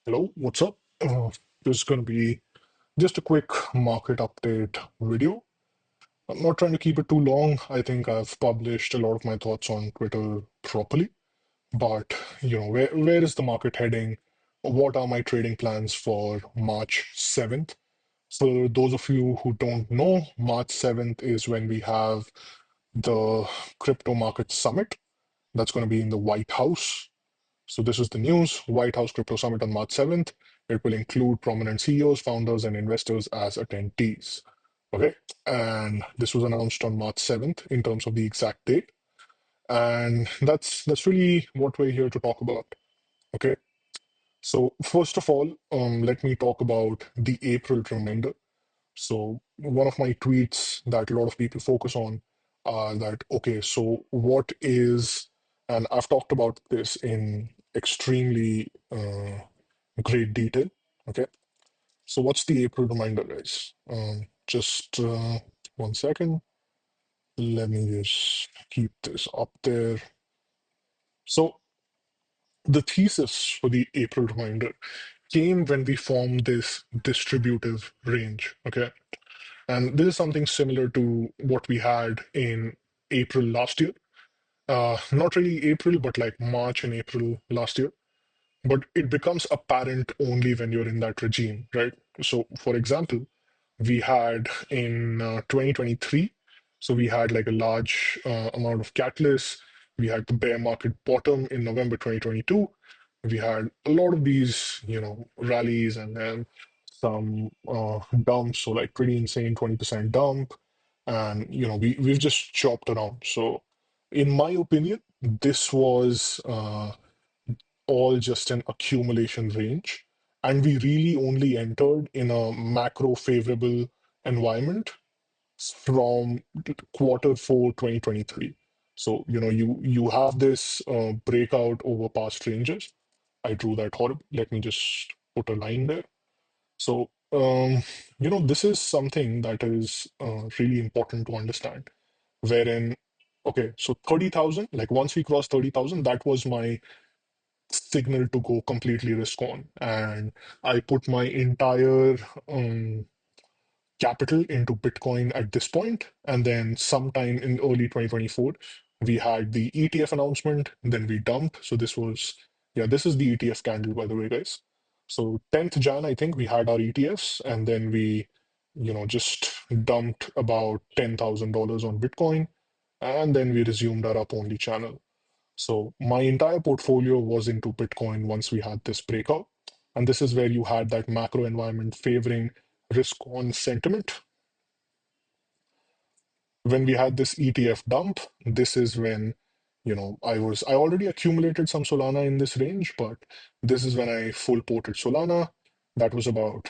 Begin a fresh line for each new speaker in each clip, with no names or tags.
Hello, what's up? This is going to be just a quick market update video. I'm not trying to keep it too long. I think I've published a lot of my thoughts on Twitter properly. But, where is the market heading? What are my trading plans for March 7th? For those of you who don't know, March 7th is when we have the crypto market summit that's going to be in the White House. So this is the news. White House Crypto Summit on March 7th. It will include prominent CEOs, founders, and investors as attendees. Okay. And this was announced on March 7th in terms of the exact date. And that's really what we're here to talk about. Okay. So first of all, let me talk about the April reminder. So one of my tweets that a lot of people focus on are that, okay, so what is, and I've talked about this in extremely great detail. Okay, so what's the April reminder, guys? Just one second. Let me just keep this up there. So the thesis for the April reminder came when we formed this distributive range. Okay, and this is something similar to what we had in April last year. Not really April, but like March and April last year. But it becomes apparent only when you're in that regime, right? So, for example, we had in 2023, so we had like a large amount of catalysts. We had the bear market bottom in November 2022. We had a lot of these, rallies and then some dumps, so like pretty insane 20% dump. And, we've just chopped around. So, in my opinion, this was all just an accumulation range. And we really only entered in a macro favorable environment from quarter 4 2023. So, you have this breakout over past ranges. I drew that horrible. Let me just put a line there. So, this is something that is really important to understand. Wherein, okay, so 30,000, like once we crossed 30,000, that was my signal to go completely risk on. And I put my entire capital into Bitcoin at this point. And then sometime in early 2024, we had the ETF announcement, then we dumped. So this is the ETF candle, by the way, guys. So 10th Jan, I think we had our ETFs, and then we, just dumped about $10,000 on Bitcoin, and then we resumed our up only channel. So my entire portfolio was into Bitcoin once we had this breakout. And this is where you had that macro environment favoring risk on sentiment. When we had this ETF dump, this is when, I already accumulated some Solana in this range, but this is when I full ported Solana. That was about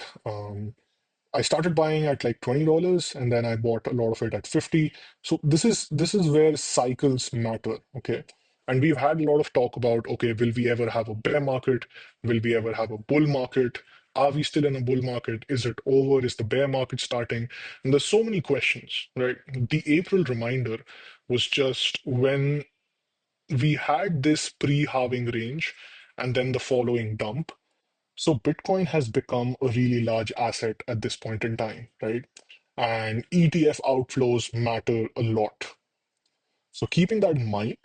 I started buying at like $20 and then I bought a lot of it at 50. So this is where cycles matter, okay? And we've had a lot of talk about, okay, will we ever have a bear market? Will we ever have a bull market? Are we still in a bull market? Is it over? Is the bear market starting? And there's so many questions, right? The April reminder was just when we had this pre-halving range and then the following dump. So Bitcoin has become a really large asset at this point in time, right? And ETF outflows matter a lot. So keeping that in mind,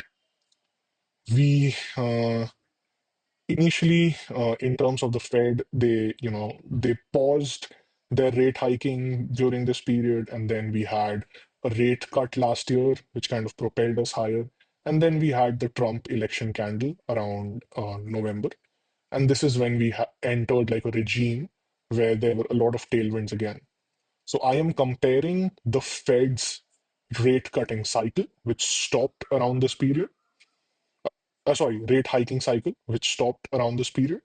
we initially, in terms of the Fed, they paused their rate hiking during this period, and then we had a rate cut last year, which kind of propelled us higher. And then we had the Trump election candle around November. And this is when we entered like a regime where there were a lot of tailwinds again. So I am comparing the Fed's rate cutting cycle, which stopped around this period. Sorry, rate hiking cycle, which stopped around this period.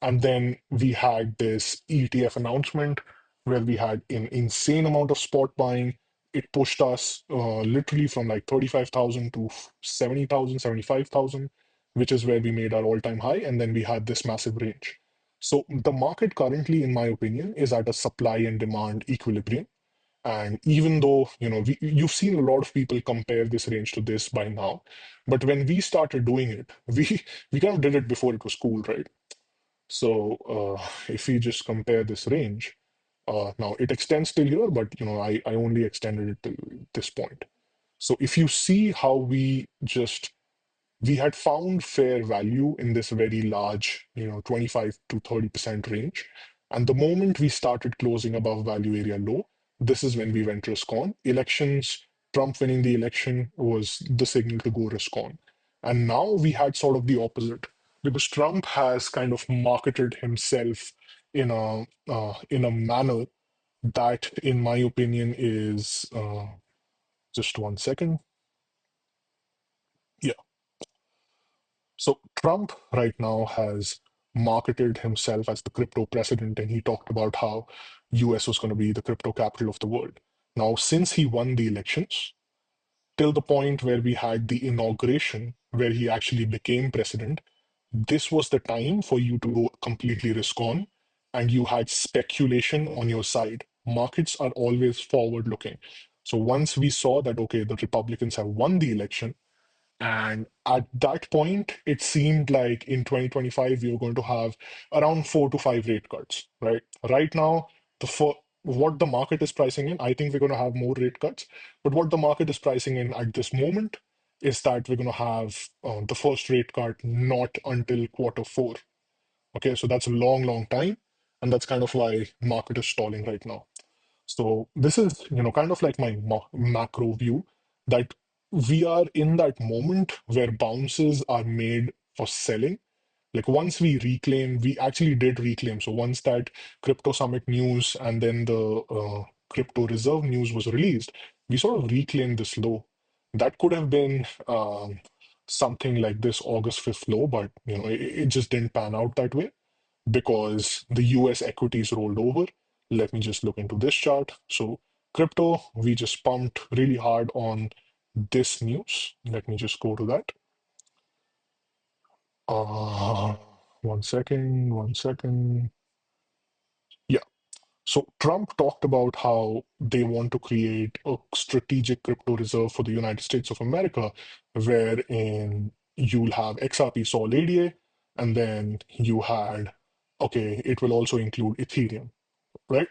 And then we had this ETF announcement where we had an insane amount of spot buying. It pushed us literally from like 35,000 to 70,000, 75,000, which is where we made our all-time high. And then we had this massive range. So the market currently, in my opinion, is at a supply and demand equilibrium. And even though, you've seen a lot of people compare this range to this by now, but when we started doing it, we kind of did it before it was cool, right? So if we just compare this range, now it extends till here, but I only extended it till this point. So if you see how we had found fair value in this very large, 25 to 30% range. And the moment we started closing above value area low, this is when we went risk on. Elections, Trump winning the election was the signal to go risk on. And now we had sort of the opposite because Trump has kind of marketed himself in a manner that, in my opinion, is just one second. Yeah. So Trump right now has marketed himself as the crypto president, and he talked about how US was going to be the crypto capital of the world. Now, since he won the elections, till the point where we had the inauguration, where he actually became president, this was the time for you to go completely risk on, and you had speculation on your side. Markets are always forward looking. So once we saw that, okay, the Republicans have won the election, and at that point, it seemed like in 2025, we were going to have around 4 to 5 rate cuts, right? Right now, what the market is pricing in, I think we're going to have more rate cuts. But what the market is pricing in at this moment is that we're going to have the first rate cut not until quarter 4. Okay, so that's a long, long time. And that's kind of why market is stalling right now. So this is, kind of like my macro view that we are in that moment where bounces are made for selling. Like once we actually did reclaim. So once that crypto summit news and then the crypto reserve news was released, we sort of reclaimed this low. That could have been something like this August 5th low, but it just didn't pan out that way because the US equities rolled over. Let me just look into this chart. So, crypto, we just pumped really hard on this news. Let me just go to that. Uh, one second, one second. Yeah. So, Trump talked about how they want to create a strategic crypto reserve for the United States of America, wherein you'll have XRP Sol ADA, and then you had, okay, it will also include Ethereum, right?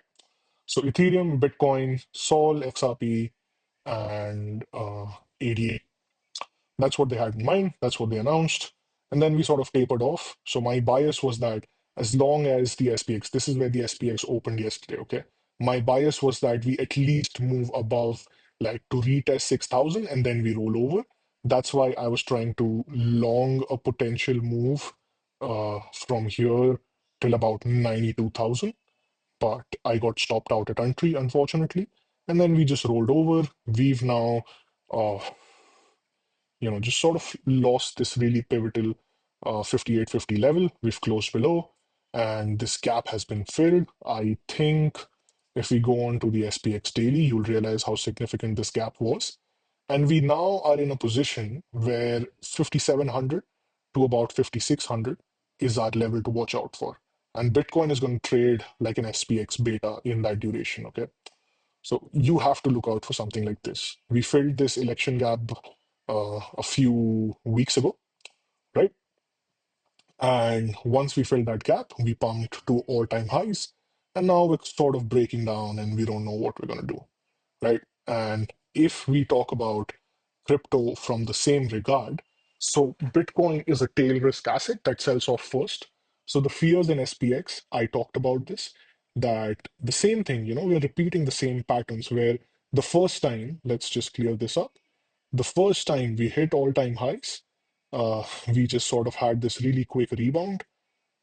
So Ethereum, Bitcoin, Sol, XRP, and ADA. That's what they had in mind. That's what they announced. And then we sort of tapered off. So my bias was that as long as the SPX, this is where the SPX opened yesterday, okay? My bias was that we at least move above, like to retest 6,000 and then we roll over. That's why I was trying to long a potential move from here till about 92,000, but I got stopped out at entry, unfortunately. And then we just rolled over. We've now, uh, just sort of lost this really pivotal 5850 level. We've closed below, and this gap has been filled. I think if we go on to the SPX daily, you'll realize how significant this gap was. And we now are in a position where 5,700 to about 5,600 is our level to watch out for. And Bitcoin is going to trade like an SPX beta in that duration. Okay. So you have to look out for something like this. We filled this election gap a few weeks ago, right? And once we filled that gap, we pumped to all-time highs. And now we're sort of breaking down and we don't know what we're going to do, right? And if we talk about crypto from the same regard, so Bitcoin is a tail risk asset that sells off first. So the fears in SPX, I talked about this, that the same thing, we're repeating the same patterns where the first time, let's just clear this up, the first time we hit all-time highs, we just sort of had this really quick rebound.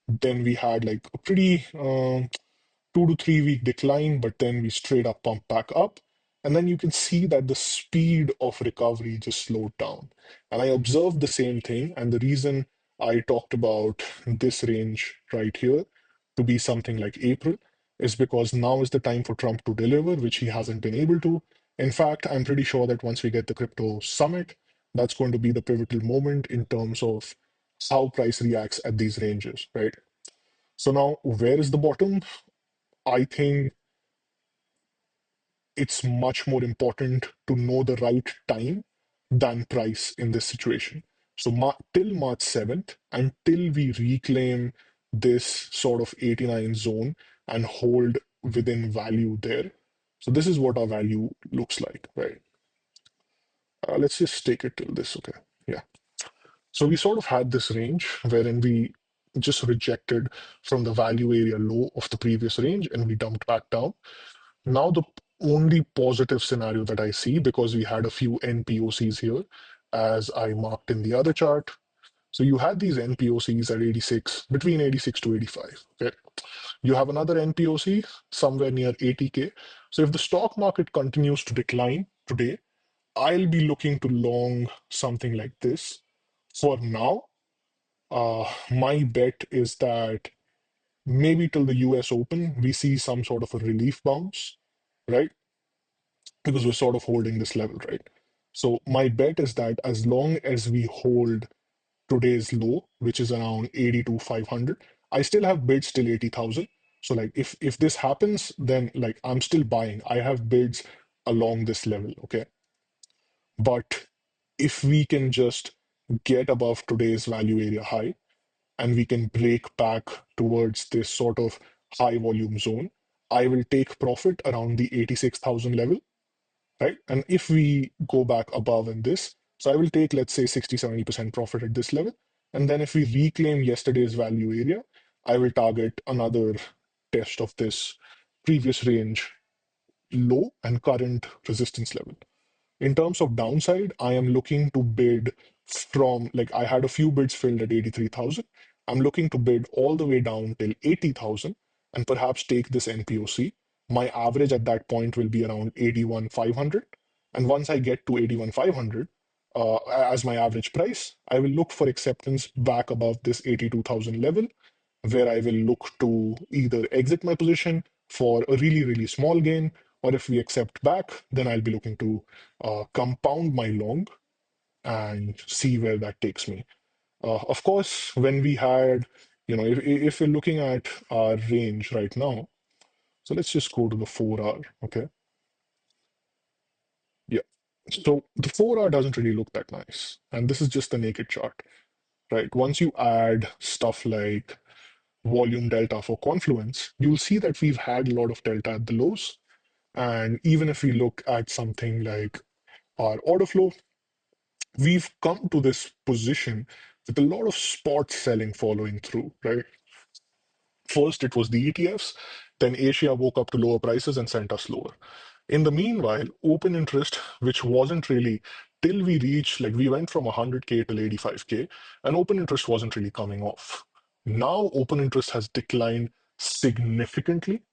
Then we had like a pretty 2 to 3 week decline, but then we straight up pump back up. And then you can see that the speed of recovery just slowed down. And I observed the same thing. And the reason I talked about this range right here to be something like April is because now is the time for Trump to deliver, which he hasn't been able to. In fact, I'm pretty sure that once we get the crypto summit, that's going to be the pivotal moment in terms of how price reacts at these ranges, right? So now, where is the bottom? I think it's much more important to know the right time than price in this situation. So till March 7th, until we reclaim this sort of 89 zone and hold within value there. So this is what our value looks like, right? Let's just take it till this, okay? Yeah. So we sort of had this range wherein we just rejected from the value area low of the previous range and we dumped back down. Now the only positive scenario that I see, because we had a few NPOCs here, as I marked in the other chart. So you had these NPOCs at 86, between 86 to 85. Okay. You have another NPOC somewhere near 80K. So if the stock market continues to decline today, I'll be looking to long something like this. For now, my bet is that maybe till the US Open, we see some sort of a relief bounce, right? Because we're sort of holding this level, right? So my bet is that as long as we hold today's low, which is around 82,500, I still have bids till 80,000. So like if this happens, then like I'm still buying. I have bids along this level, okay? But if we can just get above today's value area high and we can break back towards this sort of high volume zone, I will take profit around the 86,000 level, right? And if we go back above in this, so I will take, let's say, 60, 70% profit at this level. And then if we reclaim yesterday's value area, I will target another test of this previous range low and current resistance level. In terms of downside, I am looking to bid from, like, I had a few bids filled at 83,000. I'm looking to bid all the way down till 80,000 and perhaps take this NPOC. My average at that point will be around 81,500. And once I get to 81,500 as my average price, I will look for acceptance back above this 82,000 level, where I will look to either exit my position for a really, really small gain, or if we accept back, then I'll be looking to compound my long and see where that takes me. Of course, when we had, if we're looking at our range right now, so let's just go to the 4 hour, okay? Yeah. So the 4 hour doesn't really look that nice. And this is just the naked chart, right? Once you add stuff like volume delta for confluence, you'll see that we've had a lot of delta at the lows. And even if we look at something like our order flow, we've come to this position with a lot of spot selling following through, right? First, it was the ETFs, then Asia woke up to lower prices and sent us lower. In the meanwhile, open interest, which wasn't really till we reached, like we went from 100K till 85K, and open interest wasn't really coming off. Now, open interest has declined significantly.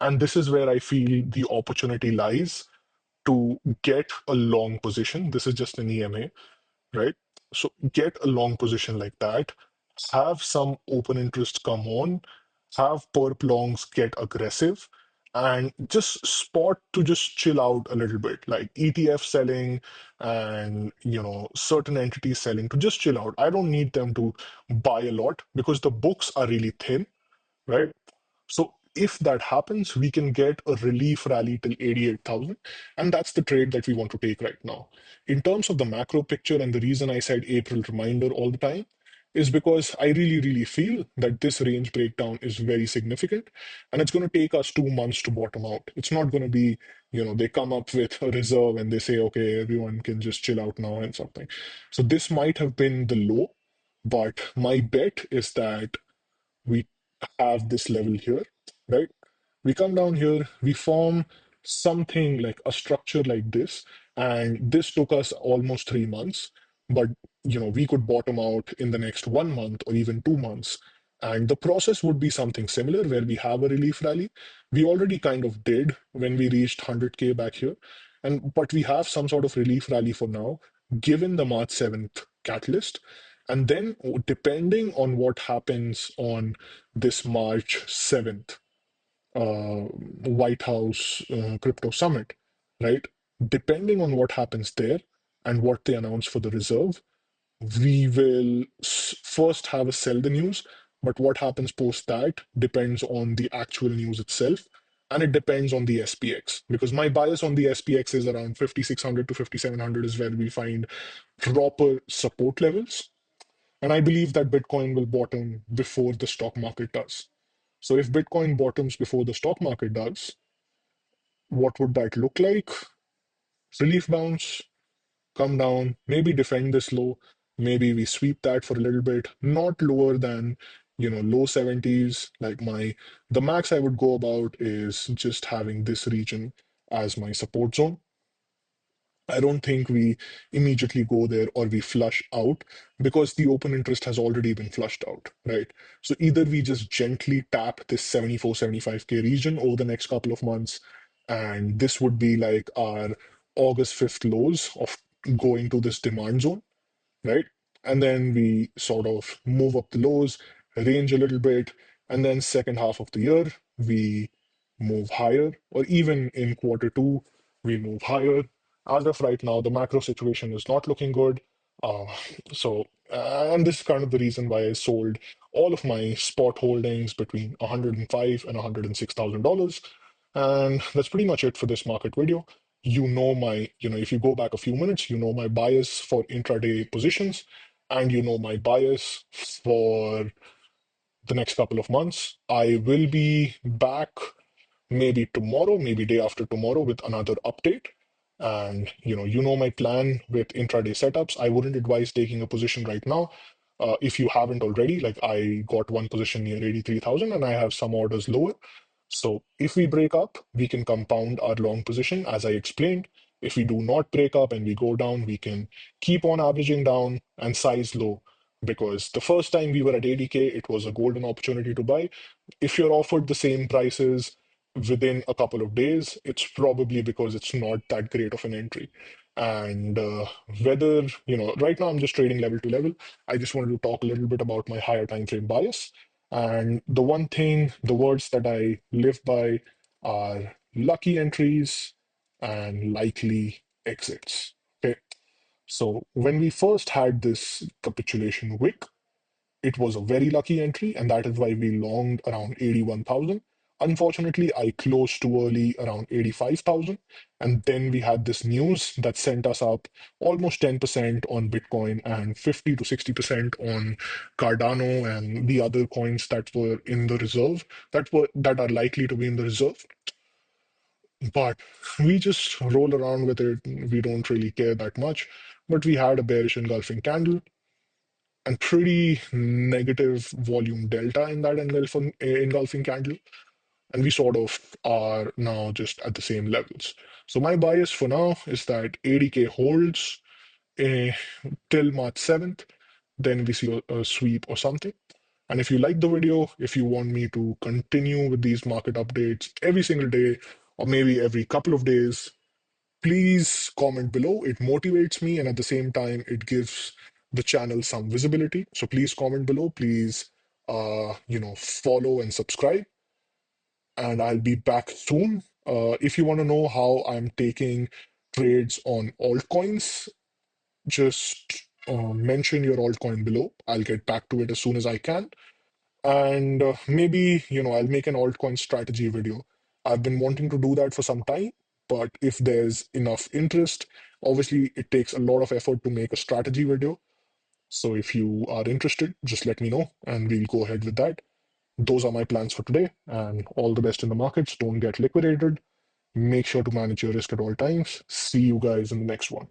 And this is where I feel the opportunity lies to get a long position. This is just an EMA, right? So get a long position like that, have some open interest come on, have perp longs get aggressive, and just spot to just chill out a little bit, like ETF selling and certain entities selling to just chill out. I don't need them to buy a lot because the books are really thin, right? So if that happens, we can get a relief rally till 88,000. And that's the trade that we want to take right now. In terms of the macro picture, and the reason I said April reminder all the time is because I really, really feel that this range breakdown is very significant and it's going to take us 2 months to bottom out. It's not going to be, they come up with a reserve and they say, okay, everyone can just chill out now and something. So this might have been the low, but my bet is that we have this level here, right? We come down here, we form something like a structure like this, and this took us almost 3 months, but we could bottom out in the next 1 month or even 2 months. And the process would be something similar where we have a relief rally. We already kind of did when we reached 100K back here. But we have some sort of relief rally for now, given the March 7th catalyst. And then, depending on what happens on this March 7th White House crypto summit, right? Depending on what happens there and what they announce for the reserve, we will first have a sell the news. But what happens post that depends on the actual news itself. And it depends on the SPX because my bias on the SPX is around 5,600 to 5,700 is where we find proper support levels. And I believe that Bitcoin will bottom before the stock market does. So if Bitcoin bottoms before the stock market does, what would that look like? Relief bounce, come down, maybe defend this low, maybe we sweep that for a little bit, not lower than, low 70s. Like the max I would go about is just having this region as my support zone. I don't think we immediately go there or we flush out because the open interest has already been flushed out, right? So either we just gently tap this 74, 75K region over the next couple of months, and this would be like our August 5th lows of going to this demand zone, right? And then we sort of move up the lows, range a little bit, and then second half of the year, we move higher, or even in quarter two, we move higher. As of right now, the macro situation is not looking good. Uh, and this is kind of the reason why I sold all of my spot holdings between 105 and $106,000. And that's pretty much it for this market video. If you go back a few minutes, my bias for intraday positions, and my bias for the next couple of months. I will be back maybe tomorrow, maybe day after tomorrow with another update. And my plan with intraday setups. I wouldn't advise taking a position right now. If you haven't already, like I got one position near 83,000 and I have some orders lower. So if we break up, we can compound our long position as I explained. If we do not break up and we go down, we can keep on averaging down and size low, because the first time we were at 80K, it was a golden opportunity to buy. If you're offered the same prices within a couple of days, it's probably because it's not that great of an entry. And whether, right now I'm just trading level to level. I just wanted to talk a little bit about my higher time frame bias. And the one thing, the words that I live by are lucky entries and likely exits. Okay. So when we first had this capitulation wick, it was a very lucky entry, and that is why we longed around 81,000. Unfortunately, I closed too early around 85,000. And then we had this news that sent us up almost 10% on Bitcoin and 50 to 60% on Cardano and the other coins that were in the reserve, that are likely to be in the reserve. But we just roll around with it. We don't really care that much. But we had a bearish engulfing candle and pretty negative volume delta in that engulfing candle. And we sort of are now just at the same levels. So my bias for now is that 80K holds uh, till March 7th. Then we see a sweep or something. And if you like the video, if you want me to continue with these market updates every single day, or maybe every couple of days, please comment below. It motivates me, and at the same time, it gives the channel some visibility. So please comment below. Please, follow and subscribe. And I'll be back soon. If you want to know how I'm taking trades on altcoins, just mention your altcoin below. I'll get back to it as soon as I can. And maybe, I'll make an altcoin strategy video. I've been wanting to do that for some time, but if there's enough interest, obviously it takes a lot of effort to make a strategy video. So if you are interested, just let me know and we'll go ahead with that. Those are my plans for today, and all the best in the markets. Don't get liquidated. Make sure to manage your risk at all times. See you guys in the next one.